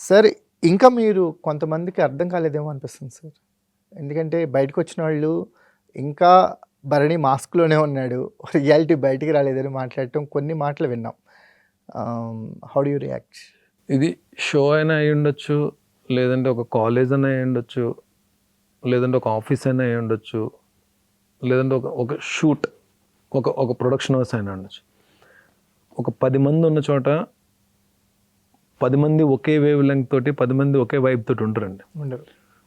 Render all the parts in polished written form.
Sir ఇంకా మీరు కొంతమందికి అర్థం కాలేదేమో అనిపిస్తుంది సార్. ఎందుకంటే బయటకొచ్చిన వాళ్ళు ఇంకా భరణి మాస్క్‌లోనే ఉన్నాడు. రియాలిటీ బయటికి రాలేదని మాట్లాడటం కొన్ని మాటలు విన్నాం. How do you react? ఇది షో అయినా అయి ఉండొచ్చు, లేదంటే ఒక కాలేజ్ అయినా అయి ఉండొచ్చు, లేదంటే ఒక ఆఫీస్ అయినా అయి ఉండొచ్చు, లేదంటే ఒక షూట్, ఒక ప్రొడక్షన్ హౌస్ అయినా ఉండొచ్చు. ఒక 10 మంది ఉన్న చోట 10 మంది ఒకే వేవ్ లెంగ్త్ తోటి 10 మంది ఒకే వైబ్ తోటి ఉంటారండి. ఉండరు.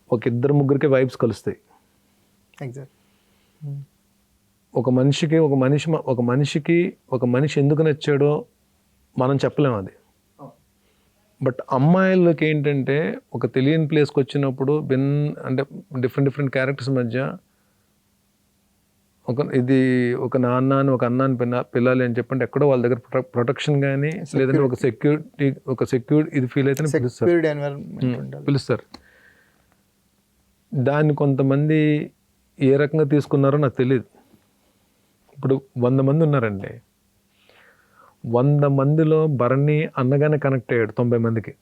ఒక ఇద్దరు ముగ్గురికి వైబ్స్ కలుస్తాయి. ఎగ్జాక్ట్. ఒక మనిషి ఎందుకు నచ్చాడో మనం చెప్పలేము అది. బట్ అమ్మాయిలకి ఏంటంటే ఒక తెలియని ప్లేస్కి వచ్చినప్పుడు అంటే డిఫరెంట్ క్యారెక్టర్స్ మధ్య ఒక నాన్న అని ఒక అన్న అని పిల్లాలి అని చెప్పంటే ఎక్కడో వాళ్ళ దగ్గర ప్రొటెక్షన్ కానీ లేదంటే ఒక సెక్యూరిటీ ఇది ఫీల్ అయితే పిలుస్తారు. దాన్ని కొంతమంది ఏ రకంగా తీసుకున్నారో నాకు తెలియదు. ఇప్పుడు 100 మంది ఉన్నారండి, 100 మందిలో భరణి అన్నగానే కనెక్ట్ అయ్యాడు 90 మందికి.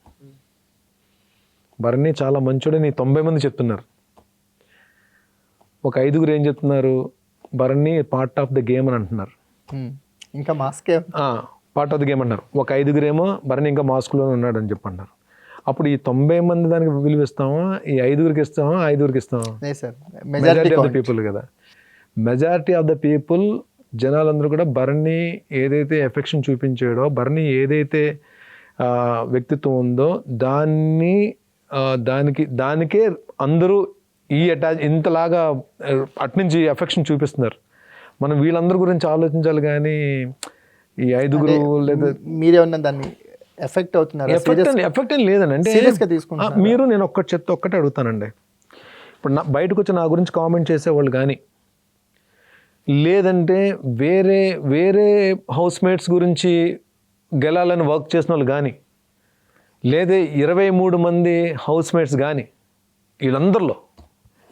భరణి చాలా మంచోడని 90 మంది చెప్తున్నారు. ఒక 5గురు ఏం చెప్తున్నారు, Bharani part of the game అని అంటున్నారు. ఇంకా మాస్కే పార్ట్ ఆఫ్ ద గేమ్ అంటారు. ఒక 5గురేమో భరణి ఇంకా మాస్క్లోనే ఉన్నాడు అని చెప్పి అంటారు. అప్పుడు ఈ 90 మంది దానికి విలువ ఇస్తామా, ఈ 5గురికి ఇస్తామా, 5గురికి ఇస్తామా? మెజారిటీ ఆఫ్ ద పీపుల్ కదా. మెజారిటీ ఆఫ్ ద పీపుల్ జనాలందరూ కూడా భరణి ఏదైతే ఎఫెక్షన్ చూపించాడో, భరణి ఏదైతే వ్యక్తిత్వం ఉందో దానికే అందరూ ఇంతలాగా అట్నుంచి ఎఫెక్షన్ చూపిస్తున్నారు. మనం వీళ్ళందరి గురించి ఆలోచించాలి కానీ ఈ 5గురు లేదా మీరేమన్నా దాన్ని ఎఫెక్ట్ అవుతున్నారు? ఎఫెక్ట్ ఏం లేదండి. అంటే మీరు నేను ఒక్కటే అడుగుతానండి. ఇప్పుడు బయటకు వచ్చి నా గురించి కామెంట్ చేసేవాళ్ళు కానీ, లేదంటే వేరే హౌస్ మేట్స్ గురించి గెలాలని వర్క్ చేసిన వాళ్ళు కానీ, లేదా 23 మంది హౌస్ మేట్స్ కానీ, వీళ్ళందరిలో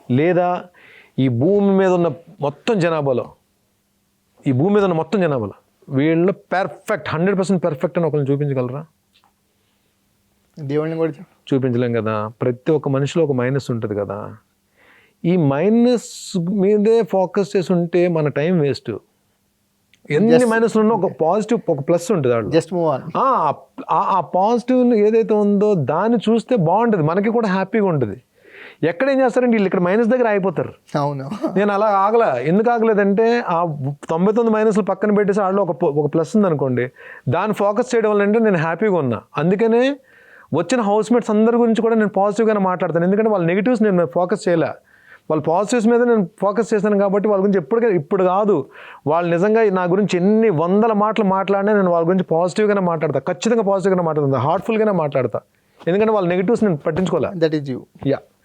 లేదా ఈ భూమి మీద ఉన్న మొత్తం జనాభాలో వీళ్ళు పర్ఫెక్ట్ 100% పర్ఫెక్ట్ అని ఒకరిని చూపించగలరా? దేవుడిని కూడా చూపించలేం కదా. ప్రతి ఒక్క మనిషిలో ఒక మైనస్ ఉంటుంది కదా. ఈ మైనస్ మీదే ఫోకస్ చేసి ఉంటే మన టైం వేస్ట్. ఎన్ని మైనస్లు ఉన్నా ఒక పాజిటివ్ ఒక ప్లస్ ఉంటుంది దాంట్లో. Just move on. ఆ పాజిటివ్ ఏదైతే ఉందో దాన్ని చూస్తే బాగుంటుంది, మనకి కూడా హ్యాపీగా ఉంటుంది. ఎక్కడేం చేస్తారంటే వీళ్ళు ఇక్కడ మైనస్ దగ్గర అయిపోతారు. అవును, నేను అలా ఎందుకు ఆగలేదంటే ఆ 99 మైనస్లు పక్కన పెట్టేసి ఆడలో ఒక ప్లస్ ఉందనుకోండి, దాన్ని ఫోకస్ చేయడం వల్ల అంటే నేను హ్యాపీగా ఉన్నా. అందుకనే వచ్చిన హౌస్ మేట్స్ అందరి గురించి కూడా నేను పాజిటివ్గానే మాట్లాడతాను. ఎందుకంటే వాళ్ళ నెగిటివ్స్ నేను ఫోకస్ చేయలే, వాళ్ళ పాజిటివ్స్ మీద నేను ఫోకస్ చేశాను. కాబట్టి వాళ్ళ గురించి ఇప్పుడు కాదు, వాళ్ళు నిజంగా నా గురించి ఎన్ని 100 మాటలు మాట్లాడినా నేను వాళ్ళ గురించి పాజిటివ్గానే మాట్లాడతా, ఖచ్చితంగా పాజిటివ్గానే మాట్లాడతా, హార్ట్ఫుల్గానే మాట్లాడతా. ఎందుకంటే వాళ్ళ నెగిటివ్స్ నేను పట్టించుకోలే. That is you. యా.